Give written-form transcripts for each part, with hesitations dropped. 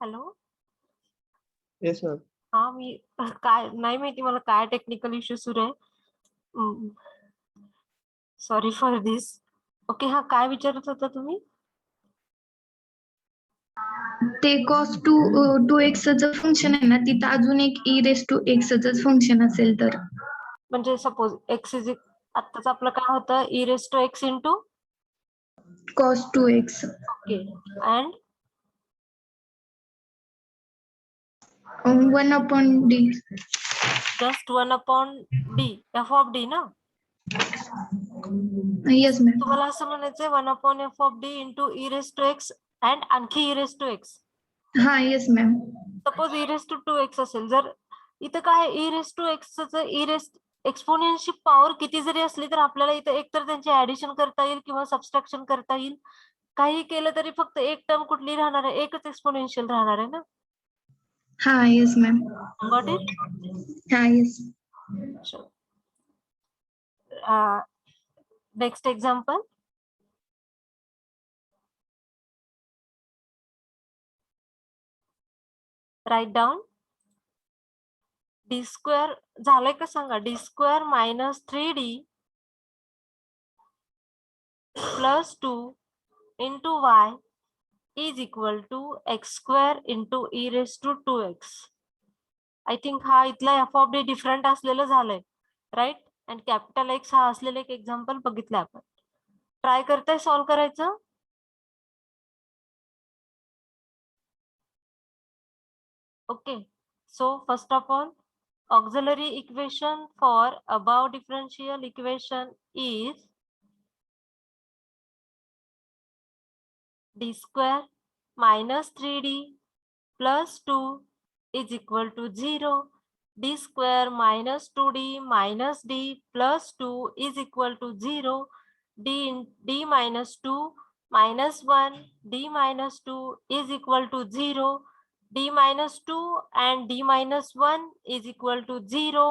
Hello. Yes ma'am. हा मी काय नाही माहिती मला काय टेक्निकल इश्यू सुरू आहे. Sorry for this. ओके, हा काय विचारत होता तुम्ही? ते cos 2x च फंक्शन आहे ना, तिथं अजून एक e raised to x च फंक्शन असेल तर. म्हणजे सपोज एक्स इज आत्ताच आपलं काय होतं e raise to x into cos 2x. Okay and 1/d. Just 1/d f of d ना. Yes ma'am. तुम्हाला असं म्हणायचंय 1/f(d) into e raise to x and आणखी ई रेस टू एक्स. हा yes ma'am. Suppose e raise to 2x असेल, जर इथं काय e raise to x e raise exponential power किती जरी असली तर आपल्याला इथं एकतर त्यांचे ऍडिशन करता येईल किंवा सबस्ट्रॅक्शन करता येईल. काही केलं तरी फक्त एक टर्म कुठली राहणार आहे, एकच एक्सपोनेन्शियल राहणार आहे ना. हा येस मॅम. Got it. हा yes. Next example. Right down d square झालंय का सांगा. D square minus 3d plus 2 into y is equal to x square into e raise to 2x. I think हा इथला एफ ऑफ डी डिफरंट असलेलं झालंय right. And capital x हा असलेलं एक एक्झाम्पल बघितलं आपण. ट्राय करताय सॉल्व्ह करायचं. Okay, so first of all, auxiliary equation for above differential equation is d square minus 3d plus 2 is equal to 0. d square minus 2d minus d plus 2 is equal to 0. d minus 2 minus 1 d minus 2 is equal to 0. d minus 2 and d minus 1 is equal to 0.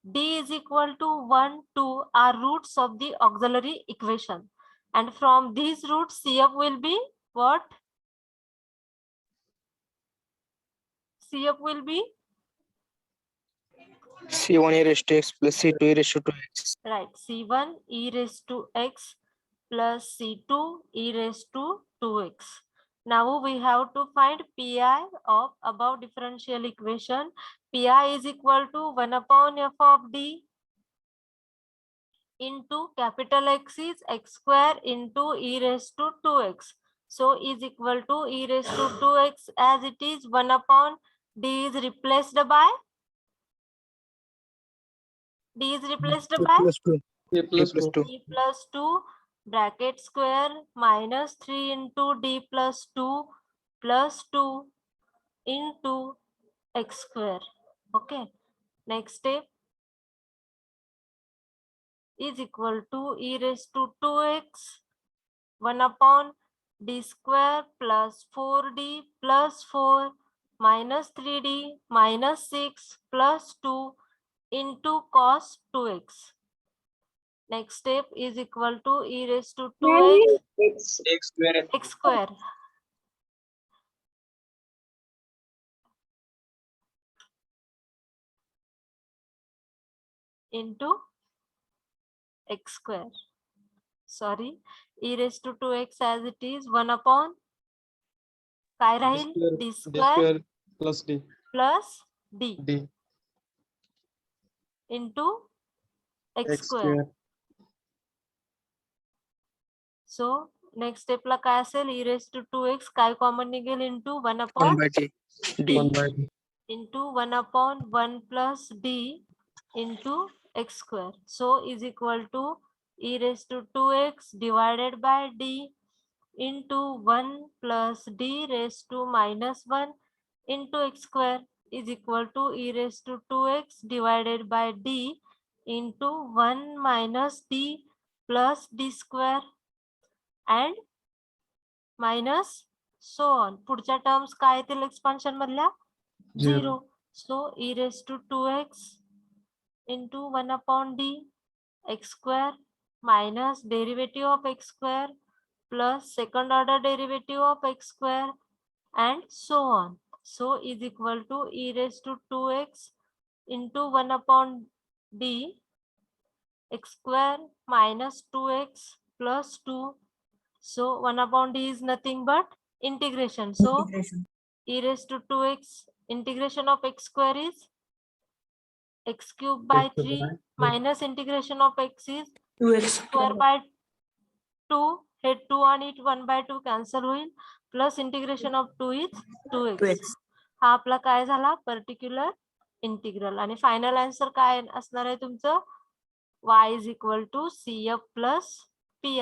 d is equal to 1, 2 are roots of the auxiliary equation. And from these roots, CF will be what? CF will be? C1 e raised to x plus C2 e raised to 2x. Right, C1 e raised to x plus C2 e raised to 2x. Now we have to find Pi of above differential equation. Pi is equal to 1/f of d into capital X is x square into e raised to 2x. So is equal to e raised to 2x as it is 1/d is replaced by d is replaced by plus 2. A plus 2. d plus 2 bracket square minus 3 into d plus 2 plus 2 into x square. Okay, next step is equal to e raised to 2x 1/d square plus 4d plus 4 minus 3d minus 6 plus 2 into cos 2x. Next step is equal to e raised to 2x x square into x square. Sorry, e raised to 2x as it is 1/, काय राहील d square plus d. plus d into x square. So next step ला काय असेल e raised to 2x काय common निघेल into 1/d into 1/1 plus d into x square. So is equal to e raised to 2x divided by d into 1 plus d raised to minus 1 into x square is equal to e raised to 2x divided by d into 1 minus d plus d square and minus so on. पुढच्या terms काय येतील expansion मधल्या 0. So e raised to 2x into 1/d x square minus derivative of x square plus second order derivative of x square and so on. So is equal to e raised to 2x into 1 upon d x square minus 2x plus 2. So 1 upon d is nothing but integration. So e raised to 2x integration of x square is x cube by 3 minus integration of x is 2x square by 2. Head 2 and it 1 by 2 cancel होईल plus integration of 2 is 2x. 2x. हा आपला काय झाला particular integral आणि final answer काय असणार आहे तुमचं y is equal to cf plus pi.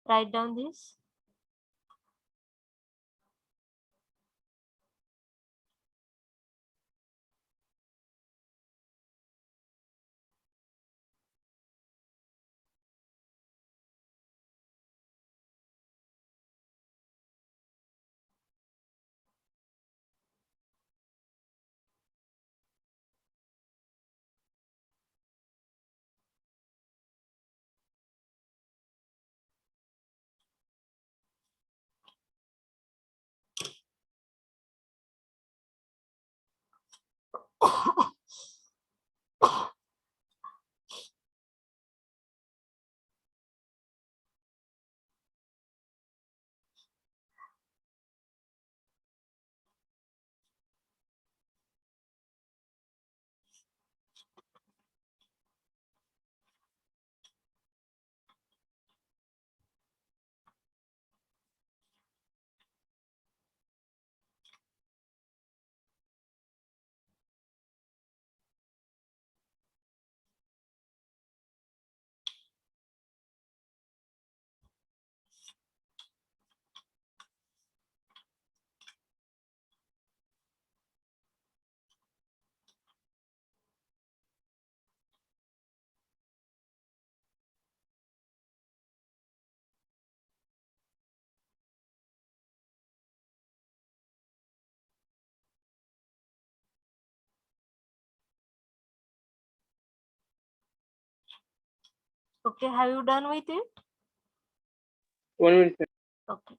Write down this. Okay, have you done with it? 1 minute. Okay.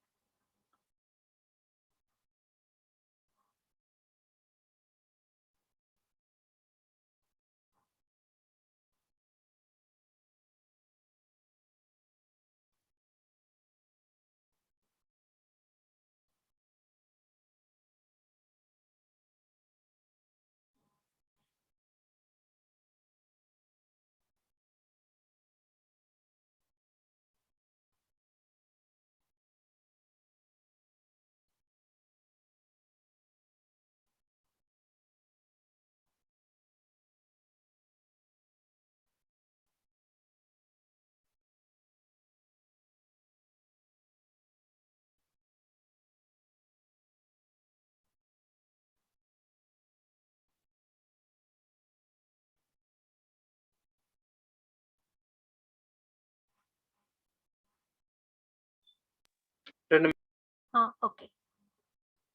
Okay.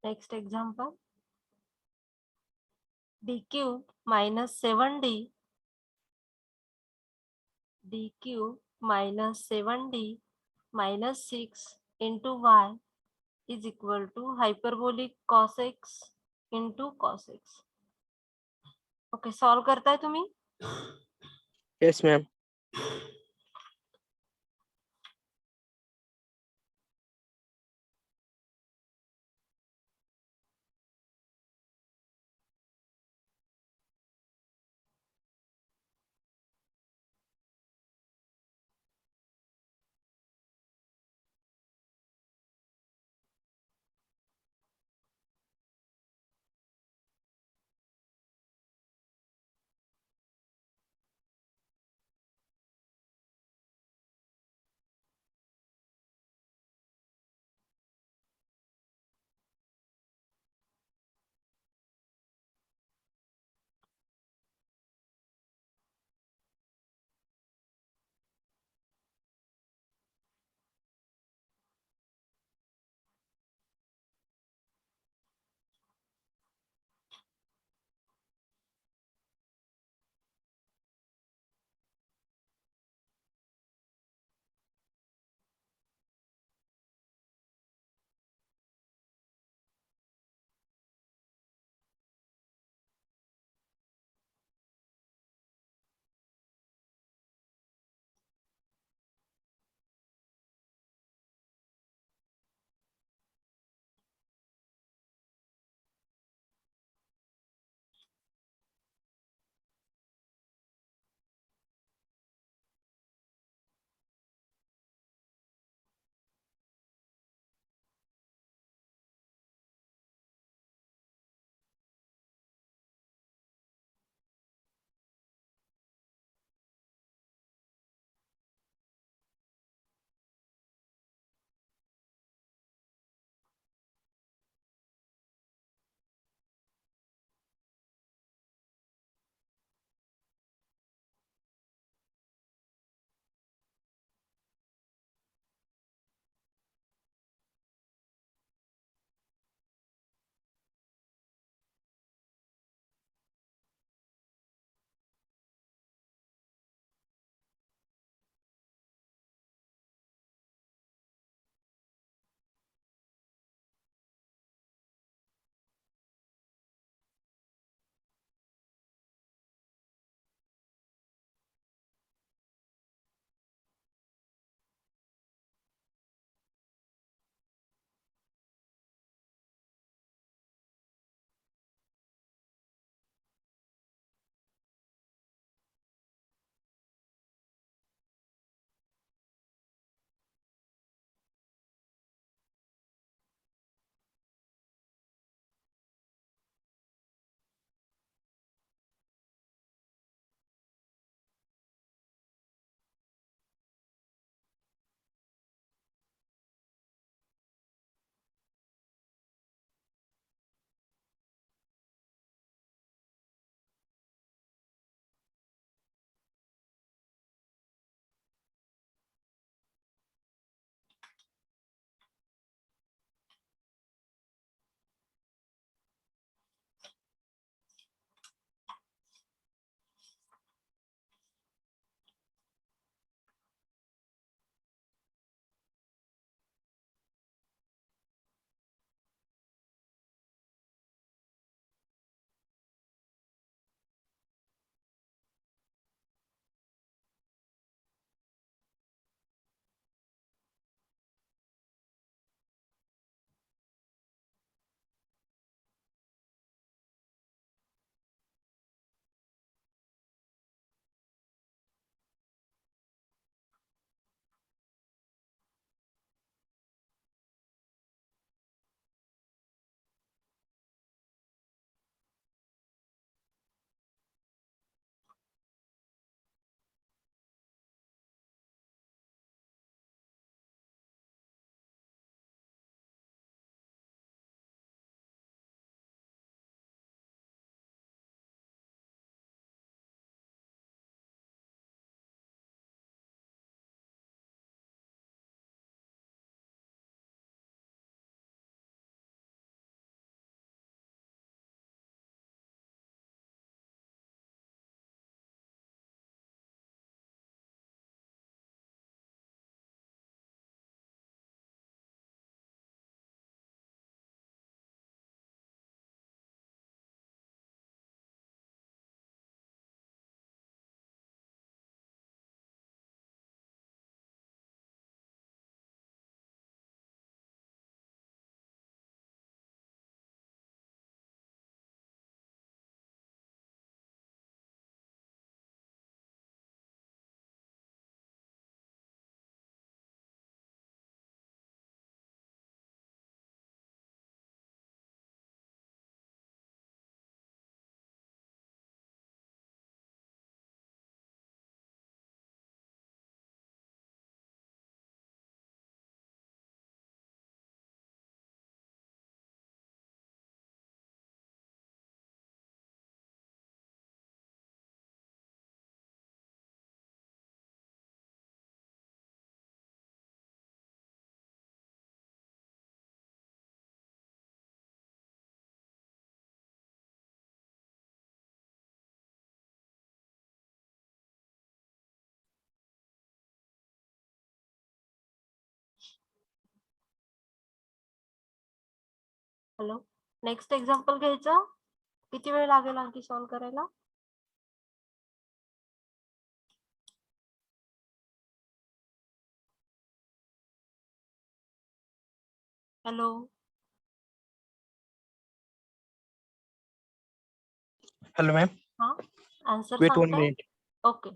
Next example. D cube minus 7d minus 7d minus 6 into y is equal to hyperbolic cos x into cos x. Okay, solve करताय तुम्ही? Yes, ma'am. Hello, next example घ्यायचं. किती वेळ लागेल आणखी solve करायला? Hello, Hello, ma'am. हा, answer Wait 1 सांगताय? minute. Okay.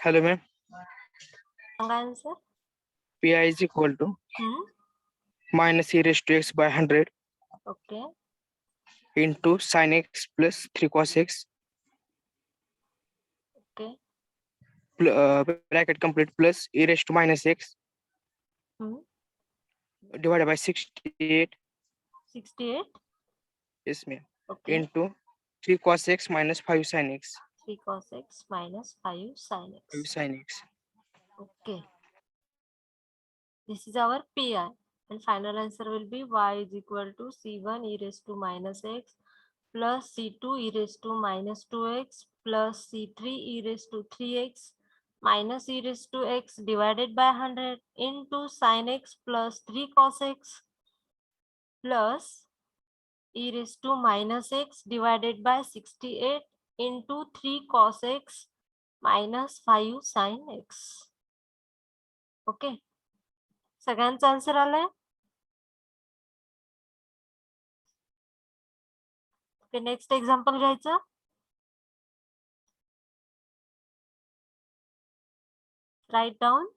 Hello, ma'am. Sanga answer. Pi is equal to minus e raised to x by 100 okay. into sin x plus 3 cos x okay. bracket complete plus e raised to minus x divided by 68. 68. Yes, ma'am. Okay. Into 3 cos x minus 5 sin x. 3 cos x minus 5 sin 5 x. sin x. Okay. This is our PI, and final answer will be y is equal to C1 e raised to minus x plus C2 e raised to minus 2x plus C3 e raised to 3x minus e raised to x divided by 100 into sin x plus 3 cos x plus e raised to minus x divided by 68 into 3 cos x minus 5 sin x. ओके, सगळ्यांचा answer आलाय. ओके, next example घ्यायचं. Right down.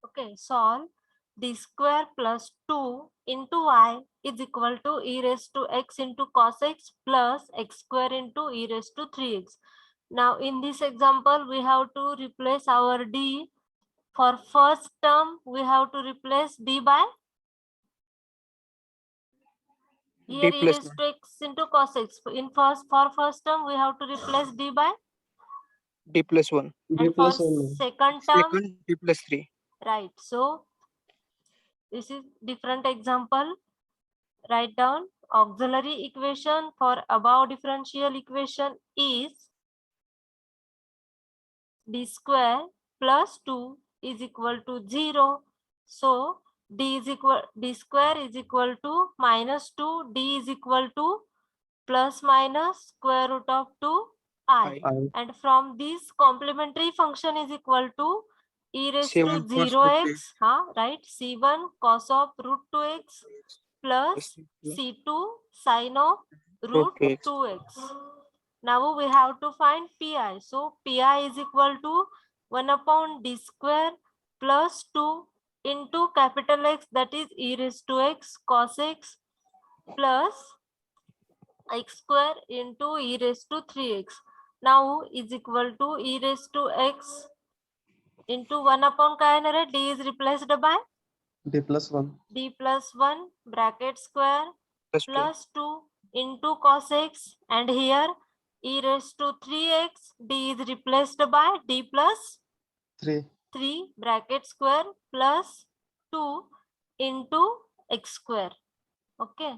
Okay, solve d square plus 2 into y is equal to e raised to x into cos x plus x square into e raised to 3x. Now in this example we have to replace our d. For first term we have to replace d by here D e plus raised to x into cos x. For first term we have to replace d by D plus 1. and for second term Second D plus 3. right. So this is different example. Write down auxiliary equation for above differential equation is d square plus 2 is equal to 0. So d square is equal to minus 2, d is equal to plus minus square root of 2 I. And from this complementary function is equal to e raised to C1 cos 0x, right? C1 cos of root 2x plus C2 sin of root 2x. Now we have to find Pi. So Pi is equal to 1 upon d square plus 2 into capital X, that is e raised to x cos x plus x square into e raised to 3x. Now is equal to e raised to x into 1 upon d is replaced by d plus 1 bracket square plus 2 into cos x, and here e raised to 3x, d is replaced by d plus 3 bracket square plus 2 into x square. Okay.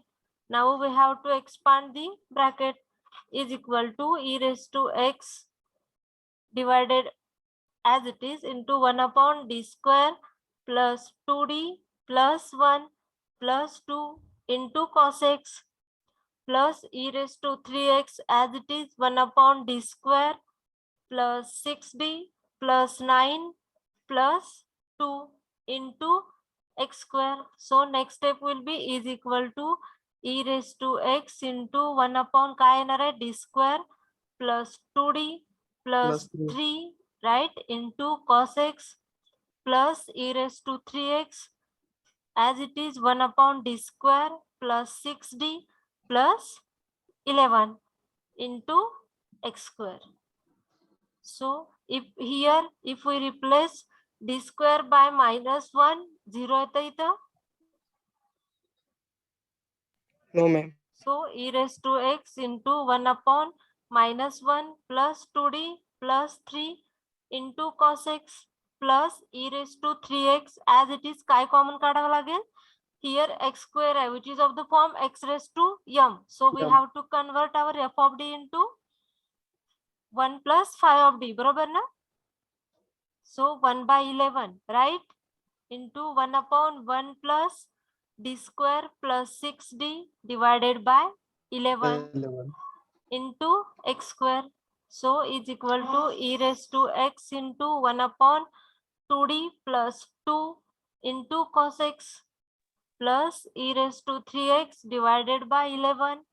Now we have to expand the bracket, is equal to e raised to x divided as it is into 1 upon d square plus 2d plus 1 plus 2 into cos x plus e raised to 3x as it is 1 upon d square plus 6d plus 9 plus 2 into x square. So next step will be is equal to e raised to x into 1 upon d square plus 2d plus 3, right, into cos x plus e raised to 3x as it is 1 upon d square plus 6d plus 11 into x square. So if here if we replace d square by minus 1, 0 येतं इथं. No, ma'am. So e raised to x into 1 upon minus 1 plus 2d plus 3 into cos x plus e raised to 3x as it is काय common काढावं लागेल? Here x square which is of the form x raised to m. So we have to convert our f of d into 1 plus 5 of d, बरोबर ना? So 1 by 11, right? Into 1 upon 1 plus d square plus 6d divided by 11 into x square. So is equal to e raised to x into 1 upon 2d plus 2 into cos x plus e raised to 3x divided by 11.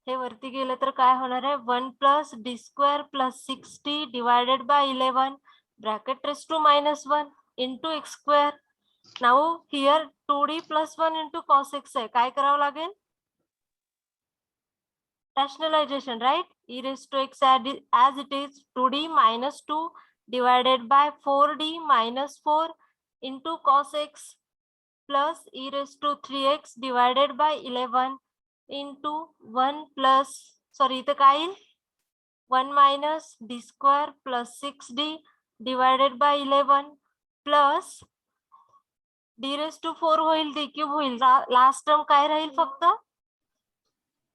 हे वरती गेलं तर काय होणार आहे? 1 plus d square plus 6d divided by 11 bracket raised to minus 1 into x square. Now here 2d plus 1 into cos x आहे. काय करावं लागेल? Rationalization, right? E raised to x as it is 2d minus 2 divided by 4d minus 4 into cos x plus e raised to 3x divided by 11 into 1 plus, sorry, इथं काय येईल? 1 minus d square plus 6d divided by 11 plus d raised to 4 होईल, d cube होईल. Last term काय राहील फक्त?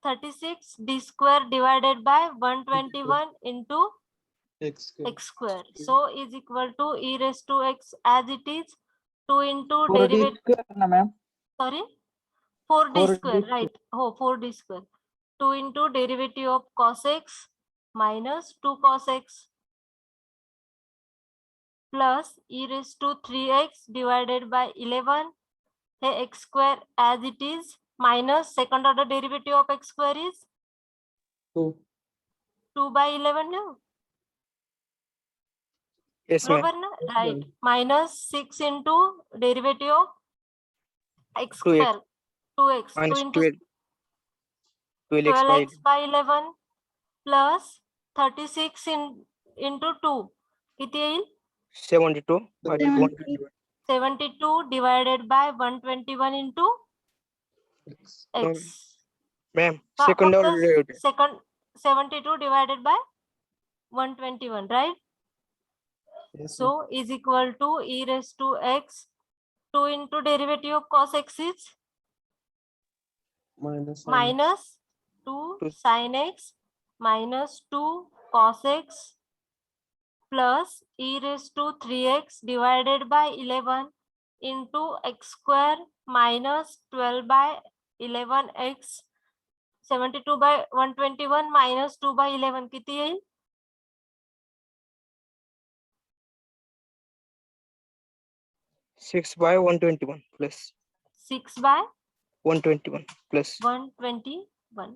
36 d square divided by 121 into x square. So is equal to e raised to x as it is 2 into derivative. Sorry, 4d square, right? Oh, 4d square. 2 into derivative of cos x minus 2 cos x plus e raised to 3x divided by 11. Hey, x square as it is minus second order derivative of x square is 2 by 11 now. Yes, ma'am. Right. Minus 6 into derivative of x 2x. square. 2x. Minus 2 into 12x by 12x by 11 plus 36 into 2. किती येईल? 72 by 72 divided by 121 into x. Ma'am, second order derivative. Second 72 divided by 121, right? Yes, So is equal to e raised to x. 2 into derivative of cos x is minus 2 sin x minus 2 cos x plus e raised to 3x divided by 11 into x square minus 12 by 11x 72 by 121 minus 2 by 11 किती येईल? 6 by 121 plus 6 by 121 plus 121.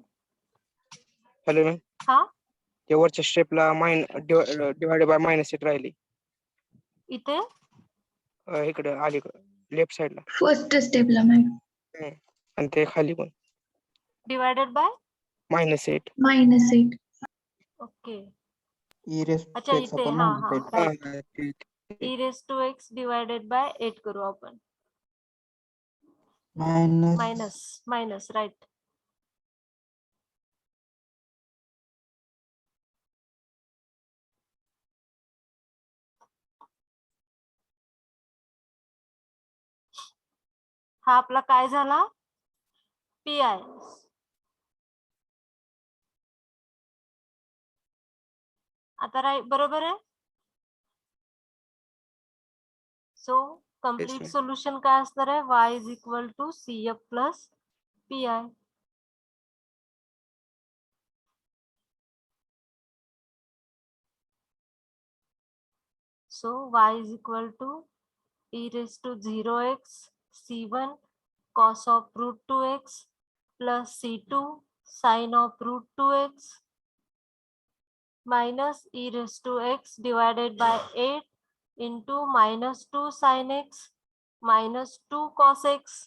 Hello ma'am हा त्या वरच्या स्टेपला divided by -8 राहिली इथे इकडे अलीकडे लेफ्ट साइडला फर्स्ट स्टेपला मॅम आणि ते खाली पण divided by -8. -8. Okay. E raised अच्छा to x इथे upon हा minus हा eight. Right. e raised to x divided by 8 करू आपण. Minus right. हा आपला काय झाला? Pi. आता राईट बरोबर आहे. So complete ma'am. सोल्युशन काय असणार आहे? y is equal to CF plus pi. So y is equal to e raised to 0x c1 cos of root 2x plus c2 sin of root 2x minus e raised to x divided by 8 into minus 2 sin x minus 2 cos x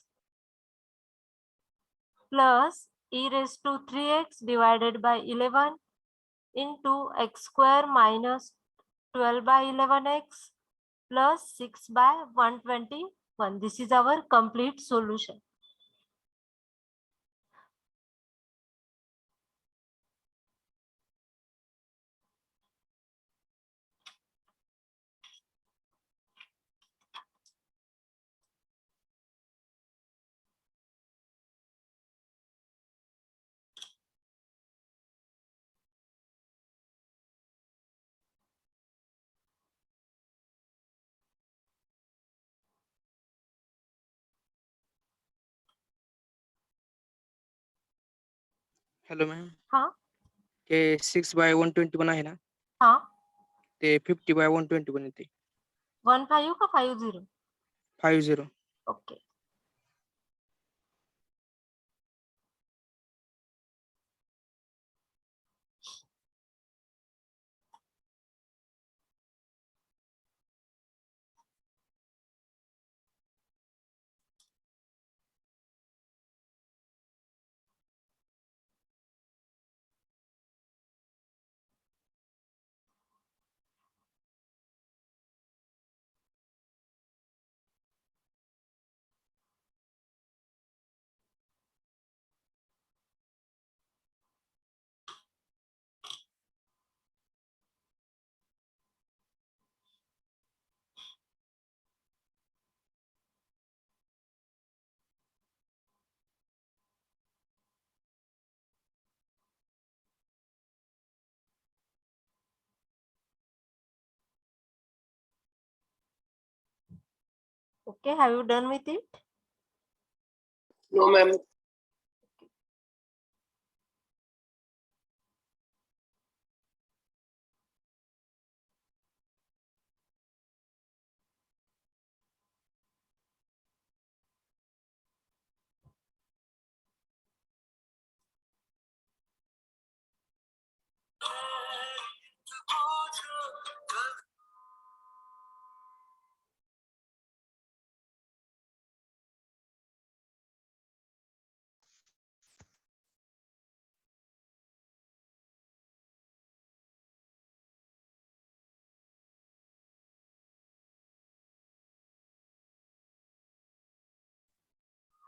plus e raised to 3x divided by 11 into x square minus 12 by 11x plus 6 by 121. This is our complete solution. Hello ma'am हा ते 6 by 121 आहे ना हा ते 50 by 121 येते 15 का 50? 50. Okay. Okay, have you done with it? No ma'am.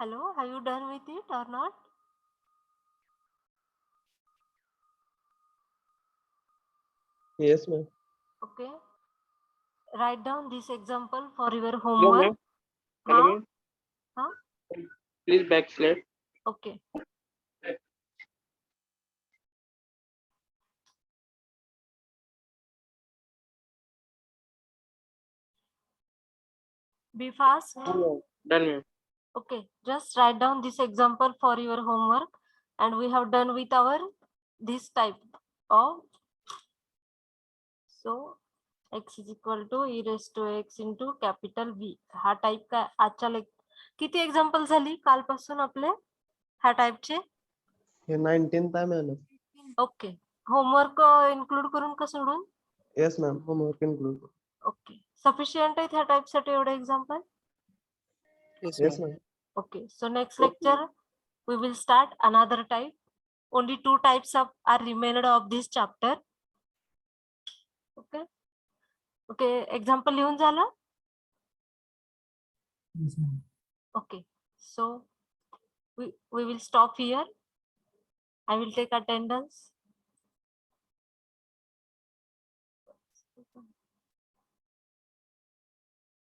Hello, have you done with it or not? Yes, ma'am. Okay. Write down this example for your Hello homework. ma'am. Hello ma'am. Huh? Please backslide. Okay. Be fast. Done, ma'am. Okay, just write down this example for your homework, and we have done with our this type of. So x is equal to e raised to x into capital V. हा type काय आजच्या किती example झाली कालपासून आपले ह्या टाइपचे? हे 19th आहे ma'am. Okay, homework include करून का सोडून? Yes ma'am, homework include. Okay, sufficient आहे ह्या टाइप साठी एवढे example? Yes ma'am. Okay, so next lecture we will start another type. Only 2 types are remained of this chapter. Okay. Okay, example लिहून झालं? Okay, so we will stop here. I will take attendance.